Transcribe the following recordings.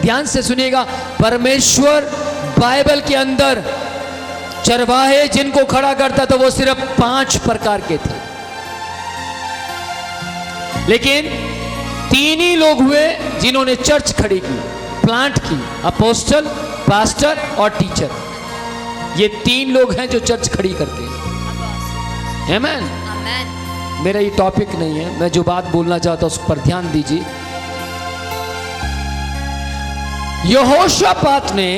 ध्यान से सुनिएगा, परमेश्वर बाइबल के अंदर चरवाहे जिनको खड़ा करता था वो सिर्फ 5 प्रकार के थे, लेकिन 3 ही लोग हुए जिन्होंने चर्च खड़ी की, प्लांट की, अपोस्टल, पास्टर और टीचर। ये 3 लोग हैं जो चर्च खड़ी करते हैं। आमेन। मेरा ये टॉपिक नहीं है, मैं जो बात बोलना चाहता हूं उस पर ध्यान दीजिए। यहोशापात ने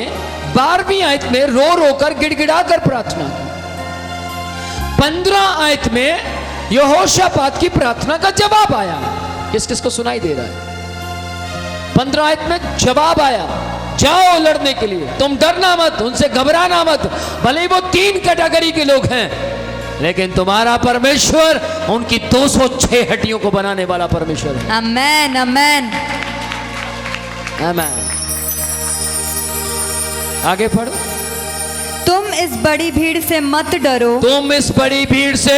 12वीं आयत में रो रो कर गिड़गिड़ा कर प्रार्थना की। 15 आयत में यहोशापात की प्रार्थना का जवाब आया। किस किस को सुनाई दे रहा है? 15 आयत में जवाब आया, जाओ लड़ने के लिए, तुम डरना मत, उनसे घबराना मत, भले ही वो 3 कैटेगरी के लोग हैं, लेकिन तुम्हारा परमेश्वर उनकी 206 हड्डियों को बनाने वाला परमेश्वर है। आमेन, आमेन, आमेन। आगे पढ़ो। तुम इस बड़ी भीड़ से मत डरो, तुम इस बड़ी भीड़ से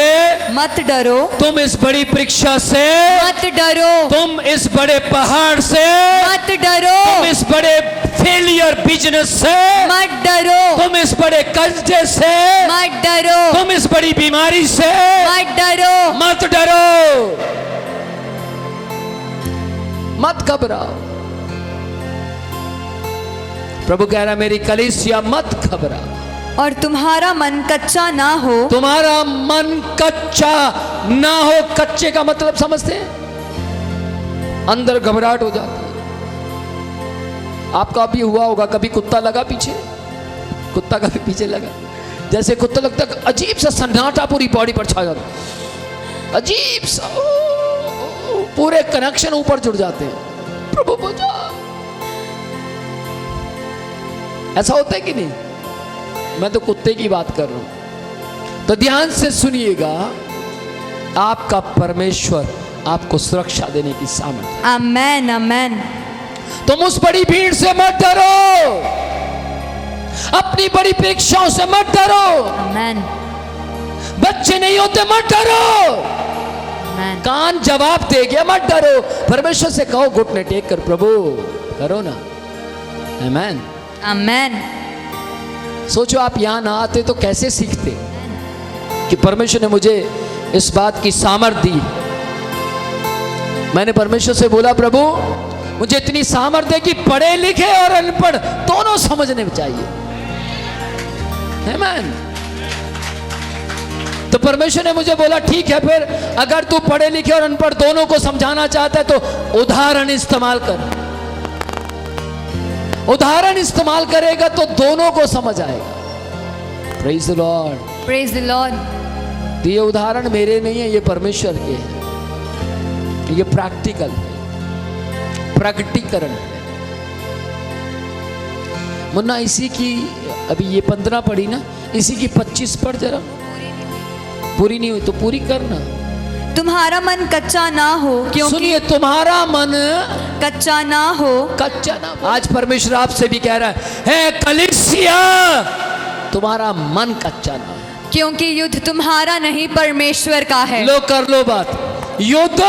मत डरो, तुम इस बड़ी परीक्षा से मत डरो, तुम इस बड़े पहाड़ से मत डरो, तुम इस बड़े फेलियर बिजनेस से मत डरो, तुम इस बड़े कर्जे से मत डरो, तुम इस बड़ी बीमारी से मत डरो, मत डरो, मत घबराओ। प्रभु कह रहा मेरी कलीसिया मत घबराओ, और तुम्हारा मन कच्चा ना हो। तुम्हारा मन कच्चा ना हो। कच्चे का मतलब समझते हैं? अंदर घबराहट हो जाती है। आपका भी हुआ होगा, कभी कुत्ता लगा पीछे, कुत्ता कभी पीछे लगा, जैसे कुत्ता लगता है अजीब सा सन्नाटा पूरी बॉडी पर छा जाता, अजीब सा, पूरे कनेक्शन ऊपर जुड़ जाते हैं। प्रभु बचा। ऐसा होता है कि नहीं? मैं तो कुत्ते की बात कर रहा हूं। तो ध्यान से सुनिएगा, आपका परमेश्वर आपको सुरक्षा देने की सामर्थ्य। आमेन, आमेन। तुम उस बड़ी भीड़ से मत डरो, अपनी बड़ी परीक्षाओं से मत डरो। आमेन। बच्चे नहीं होते मत डरो, आमेन। कान जवाब दे गया मत डरो। परमेश्वर से कहो, घुटने टेक कर, प्रभु करो ना। आमेन, आमेन। सोचो आप यहां ना आते तो कैसे सीखते कि परमेश्वर ने मुझे इस बात की सामर्थ्य दी। मैंने परमेश्वर से बोला, प्रभु मुझे इतनी सामर्थ्य कि पढ़े लिखे और अनपढ़ दोनों समझने में चाहिए। आमीन। तो परमेश्वर ने मुझे बोला, ठीक है, फिर अगर तू पढ़े लिखे और अनपढ़ दोनों को समझाना चाहता है तो उदाहरण इस्तेमाल कर। उदाहरण इस्तेमाल करेगा तो दोनों को समझ आएगा। Praise the Lord, praise the Lord. तो ये उदाहरण मेरे नहीं है, ये परमेश्वर के हैं। ये प्रैक्टिकल है, प्रकटीकरण है। मुन्ना इसी की अभी ये 15 पढ़ी ना, इसी की 25 पढ़ जरा। पूरी नहीं हुई तो पूरी करना। तुम्हारा मन कच्चा ना हो, क्योंकि सुनिए, तुम्हारा मन कच्चा ना हो, कच्चा ना हो। आज परमेश्वर आपसे भी कह रहा है कलीसिया, तुम्हारा मन कच्चा ना हो, क्योंकि युद्ध तुम्हारा नहीं परमेश्वर का है। लो कर लो बात, युद्ध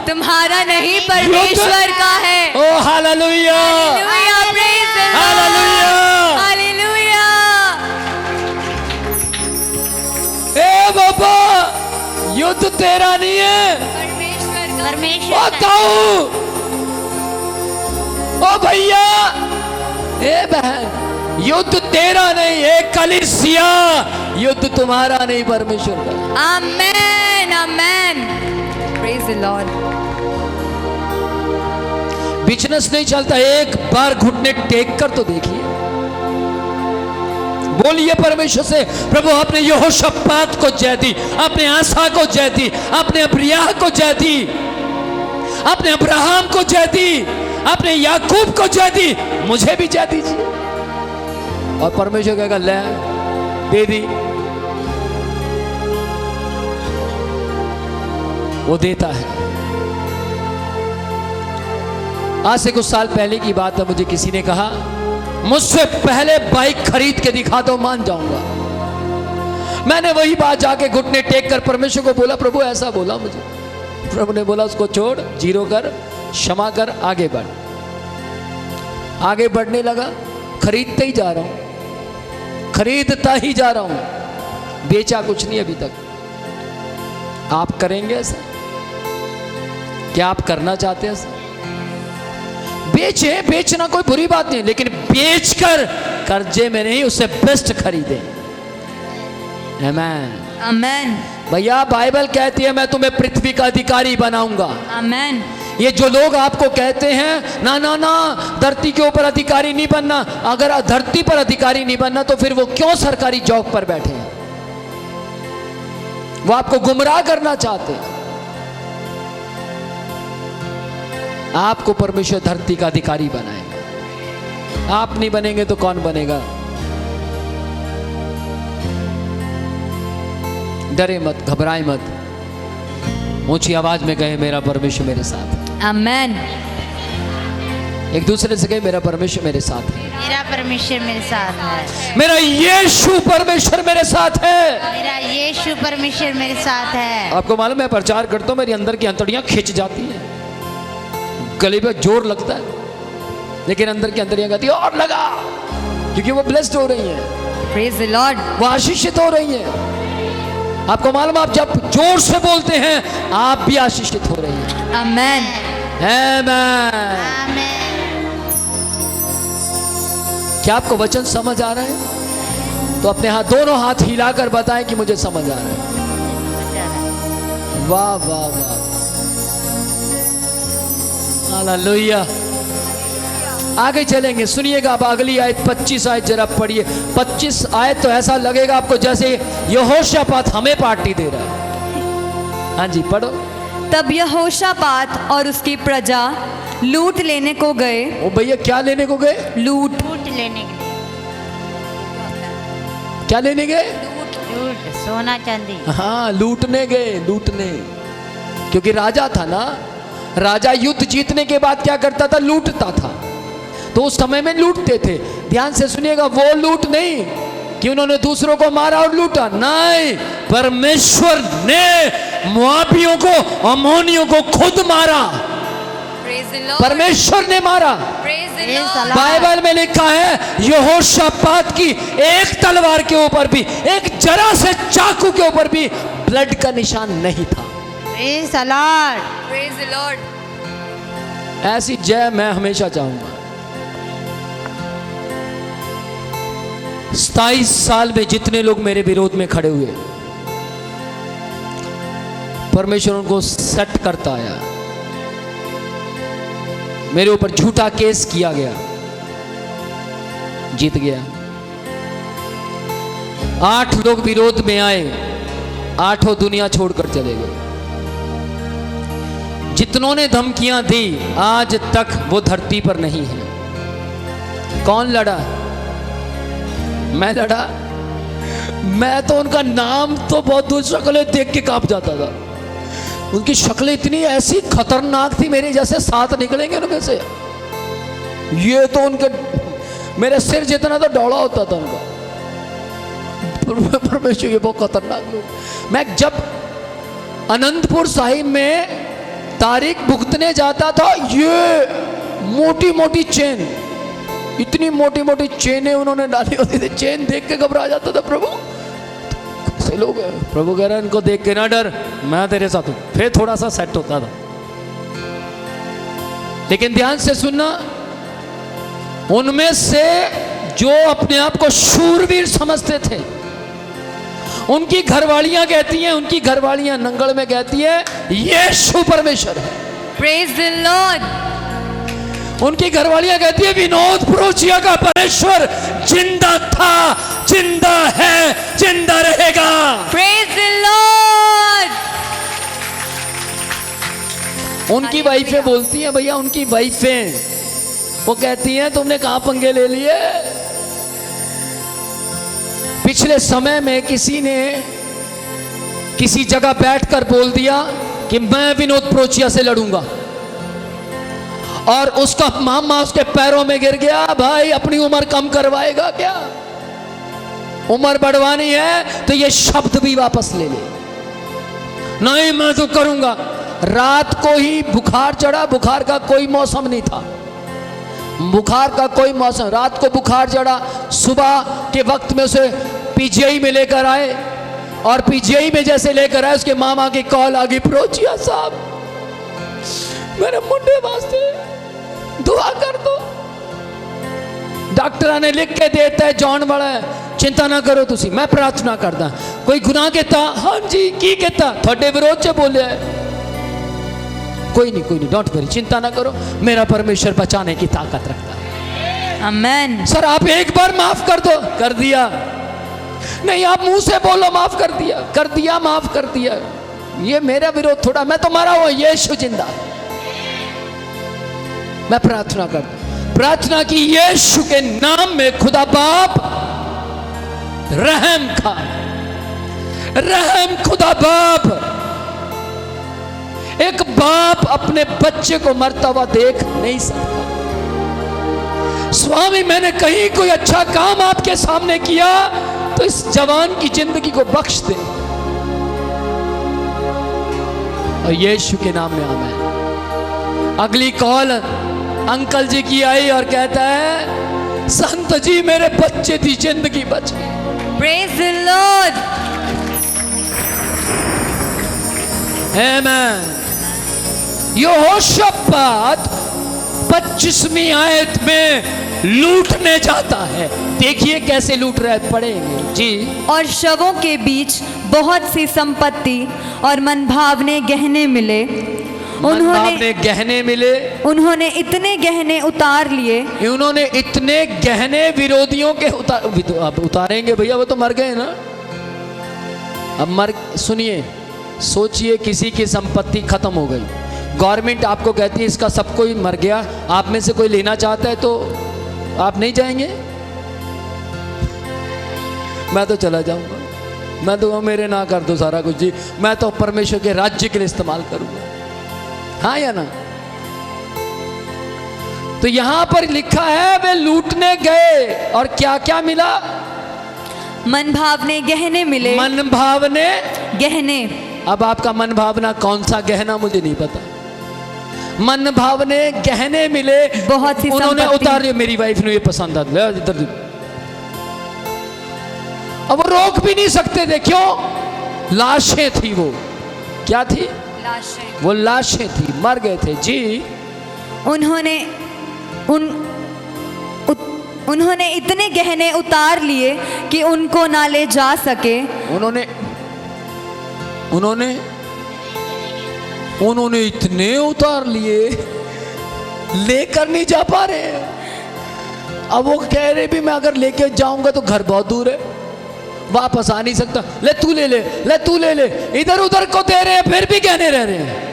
तुम्हारा नहीं परमेश्वर का है। Oh hallelujah, hallelujah, praise the Lord, hallelujah, hallelujah. ए बाबा, युद्ध तेरा नहीं है, परमेश्वर का, ओ ताऊ, ओ भैया, ए बहन, युद्ध तेरा नहीं है कलीसिया, युद्ध तुम्हारा नहीं परमेश्वर का। आमेन, आमेन, प्रेज द लॉर्ड। बिजनेस नहीं चलता, एक बार घुटने टेक कर तो देखिए, बोलिए परमेश्वर से, प्रभु आपने यहोशापात को जय दी, आपने आसा को जय दी, आपने अब्रियाह को जय दी, आपने अब्राहम को जय दी, आपने याकूब को जय दी, मुझे भी जय दीजिए। और परमेश्वर कहेगा, ले दे दी। वो देता है। आज से कुछ साल पहले की बात है, मुझे किसी ने कहा, मुझसे पहले बाइक खरीद के दिखा दो, मान जाऊंगा। मैंने वही बात जाके घुटने टेक कर परमेश्वर को बोला, प्रभु ऐसा बोला मुझे। प्रभु ने बोला, उसको छोड़, जीरो कर, क्षमा कर, आगे बढ़। आगे बढ़ने लगा, खरीदते ही जा रहा हूं, खरीदता ही जा रहा हूं, बेचा कुछ नहीं अभी तक। आप करेंगे ऐसा? क्या आप करना चाहते हैं ऐसा? बेचे, बेचना कोई बुरी बात नहीं, लेकिन बेचकर कर्जे में नहीं, उससे बेस्ट खरीदे। आमेन, आमेन, भैया बाइबल कहती है मैं तुम्हें पृथ्वी का अधिकारी बनाऊंगा। आमेन। ये जो लोग आपको कहते हैं ना ना ना धरती के ऊपर अधिकारी नहीं बनना, अगर धरती पर अधिकारी नहीं बनना तो फिर वो क्यों सरकारी जॉब पर बैठे हैं? वो आपको गुमराह करना चाहते हैं। आपको परमेश्वर धरती का अधिकारी बनाएगा, आप नहीं बनेंगे तो कौन बनेगा? डरे मत, घबराए मत, ऊंची आवाज में कहे मेरा परमेश्वर मेरे साथ है। आमेन। एक दूसरे से कहे मेरा परमेश्वर मेरे साथ है, मेरा परमेश्वर मेरे साथ है, मेरा यीशु परमेश्वर मेरे साथ है, मेरा यीशु परमेश्वर मेरे साथ है। आपको मालूम है प्रचार करता हूं मेरी अंदर की अंतड़ियां खिंच जाती हैं, गले पे जोर लगता है, लेकिन अंदर की अंतड़ियां कहती है और लगा, क्योंकि वो ब्लेस्ड हो रही हैं, प्रेज द लॉर्ड। वो आशीषित हो रही हैं। आपको मालूम, आप जब जोर से बोलते हैं आप भी आशीषित हो रही हैं। आमेन, आमेन। आमेन। क्या आपको वचन समझ आ रहा है? तो अपने हाथ, दोनों हाथ हिलाकर बताएं कि मुझे समझ आ रहा है। वाह वाह वाह, हालेलुया। आगे चलेंगे, सुनिएगा आप अगली आयत 25 आयत जरा पढ़िए। 25 आयत तो ऐसा लगेगा आपको जैसे यहोशापात हमें पार्टी दे रहा है। हाँ जी पढ़ो। तब यहोशापात और उसकी प्रजा लूट लेने को गए। ओ भैया क्या लेने को गए? लूट, लूट लेने के लिए, क्या लेने गए? लूट, सोना चांदी। हाँ लूटने गए, लूटने, क्योंकि राजा था ना, राजा युद्ध जीतने के बाद क्या करता था? लूटता था। तो उस समय में लूटते थे। ध्यान से सुनिएगा, वो लूट नहीं कि उन्होंने दूसरों को मारा और लूटा, नहीं, परमेश्वर ने मोआबियों को, अम्मोनियों को खुद मारा। परमेश्वर ने मारा। बाइबल में लिखा है यहोशापात की एक तलवार के ऊपर भी, एक जरा से चाकू के ऊपर भी ब्लड का निशान नहीं था। Praise the Lord, praise the Lord. ऐसी जय मैं हमेशा चाहूंगा। 27 साल में जितने लोग मेरे विरोध में खड़े हुए, परमेश्वर उनको सेट करता आया। मेरे ऊपर झूठा केस किया गया, जीत गया। 8 लोग विरोध में आए, 8 दुनिया छोड़कर चले गए। जितनों ने धमकियां दी आज तक वो धरती पर नहीं है। कौन लड़ा? मैं लड़ा। मैं तो उनका नाम तो बहुत दूर शक्लें देख के कांप जाता था। उनकी शक्लें इतनी ऐसी खतरनाक थी, मेरे जैसे 7 निकलेंगे उनमें से। ये तो उनके मेरे सिर जितना तो दौड़ा होता था उनका। परमेश्वर ये बहुत खतरनाक लोग। मैं जब अनंतपुर साहिब में तारीख भुगतने जाता था, ये मोटी मोटी चेन, इतनी मोटी मोटी चेनें उन्होंने डाली होती थी। चेन देख के घबरा जाता था, प्रभु कैसे लोग हैं। प्रभु कह रहा है इनको देख के ना डर, मैं तेरे साथ हूं। फिर थोड़ा सा सेट होता था। लेकिन ध्यान से सुनना, उनमें से जो अपने आप को शूरवीर समझते थे, उनकी घरवालियां कहती हैं, उनकी घरवालियां नंगल में कहती है यीशु परमेश्वर है। Praise the Lord. उनकी घरवालियां कहती है विनोद प्रोचिया का परमेश्वर जिंदा था, जिंदा है, जिंदा रहेगा। Praise the Lord. उनकी वाइफें बोलती हैं, भैया उनकी वाइफें, वो कहती हैं तुमने कहां पंगे ले लिए। पिछले समय में किसी ने किसी जगह बैठकर बोल दिया कि मैं विनोद प्रोचिया से लड़ूंगा, और उसका मामा उसके पैरों में गिर गया। भाई अपनी उम्र कम करवाएगा क्या? उम्र बढ़वानी है तो ये शब्द भी वापस ले ले। नहीं मैं तो करूंगा। रात को ही बुखार चढ़ा, बुखार का कोई मौसम नहीं था। बुखार का कोई मौसम, रात को बुखार चढ़ा, सुबह के वक्त में उसे पीजीआई में लेकर आए, और पीजीआई में जैसे लेकर आए उसके मामा की कॉल आ गई, प्रोचिया साहब मेरे मुंडे वास्ते दुआ कर दो। डॉक्टर ने लिख के देता है जॉन वाला है, चिंता ना करो तुसी, मैं प्रार्थना करदा। कोई गुनाह कहता, हाँ जी की कहता, थोड़े विरोध से बोले कोई नहीं, डोंट वरी, चिंता ना करो, मेरा परमेश्वर बचाने की ताकत रखता है। आमेन। सर आप एक बार माफ कर दो, कर दिया। नहीं आप मुंह से बोलो माफ कर दिया, कर दिया, माफ कर दिया। ये मेरा विरोध थोड़ा, मैं तो मरा हुआ, यीशु जिंदा। मैं प्रार्थना कर, प्रार्थना की यीशु के नाम में खुदा बाप रहम खा, रहम खुदा बाप। एक बाप अपने बच्चे को मरता हुआ देख नहीं सकता। स्वामी मैंने कहीं कोई अच्छा काम आपके सामने किया तो इस जवान की जिंदगी को बख्श दे, और यीशु के नाम में आमीन। अगली कॉल अंकल जी की आई और कहता है, संत जी मेरे बच्चे की जिंदगी बच गई। Praise the Lord. आमीन। यहोशापात 25वीं आयत में लूटने जाता है। देखिए कैसे लूट रहा है, पढ़ेंगे जी। और शवों के बीच बहुत सी संपत्ति और मनभावने गहने मिले। उन्होंने गहने मिले, उन्होंने इतने गहने उतार लिए, उन्होंने इतने गहने विरोधियों के अब उतारेंगे भैया, वो तो मर गए ना। अब मर, सुनिए, सोचिए किसी की संपत्ति खत्म हो गई, गवर्नमेंट आपको कहती है इसका सब कोई मर गया, आप में से कोई लेना चाहता है तो आप नहीं जाएंगे? मैं तो चला जाऊंगा, मैं तो मेरे ना कर दो सारा कुछ जी, मैं तो परमेश्वर के राज्य के लिए इस्तेमाल करूंगा, हाँ या ना। तो यहां पर लिखा है वे लूटने गए और क्या क्या मिला? मन भावने गहने मिले। मन भावने गहने। अब आपका मन भावना कौन सा गहना मुझे नहीं पता। मन भावने गहने मिले, बहुत सी उन्होंने संपत्ति। उतार लिया, मेरी वाइफ ने ये पसंद आ गया इधर। अब वो रोक भी नहीं सकते थे, क्यों? लाशें थी वो, क्या थी? लाशें। वो लाशें थी, मर गए थे जी। उन्होंने इतने गहने उतार लिए कि उनको ना ले जा सके। उन्होंने इतने उतार लिए, लेकर नहीं जा पा रहे। अब वो कह रहे भी मैं अगर लेके जाऊंगा तो घर बहुत दूर है, वापस आ नहीं सकता, ले तू ले ले, ले तू ले ले, इधर उधर को दे रहे हैं, फिर भी कहने रह रहे हैं।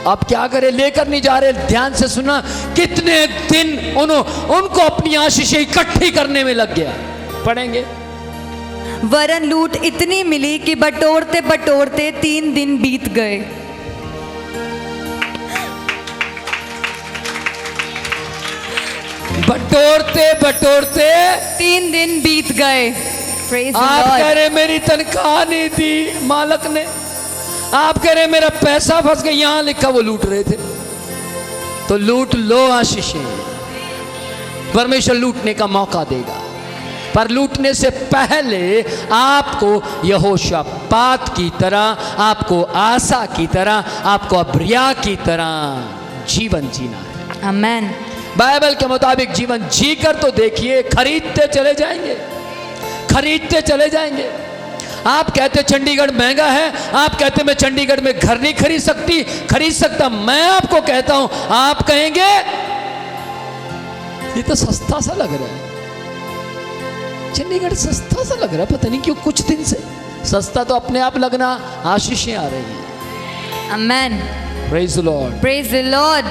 अब क्या करें, लेकर नहीं जा रहे। ध्यान से सुना, कितने दिन उनको अपनी आशीषें इकट्ठी करने में लग गया। पढ़ेंगे। वरन लूट इतनी मिली कि बटोरते बटोरते 3 दिन बीत गए। बटोरते बटोरते 3 दिन बीत गए। Praise the आप Lord. कह रहे मेरी तनख्वाह नहीं दी मालक ने, आप कह रहे मेरा पैसा फंस गया, यहां लिखा वो लूट रहे थे। तो लूट लो आशीषें, परमेश्वर लूटने का मौका देगा, पर लूटने से पहले आपको यहोशापात की तरह, आपको आसा की तरह, आपको अब्रिया की तरह जीवन जीना है। आमेन। बाइबल के मुताबिक जीवन जीकर तो देखिए। खरीदते चले जाएंगे, खरीदते चले जाएंगे। आप कहते चंडीगढ़ महंगा है, आप कहते मैं चंडीगढ़ में घर नहीं खरीद सकता। मैं आपको कहता हूं, आप कहेंगे ये तो सस्ता सा लग रहा है, चंडीगढ़ सस्ता सा लग रहा है, पता नहीं क्यों कुछ दिन से सस्ता तो अपने आप लगना, आशीषें आ रही हैं। Amen. Praise the Lord. Praise the Lord.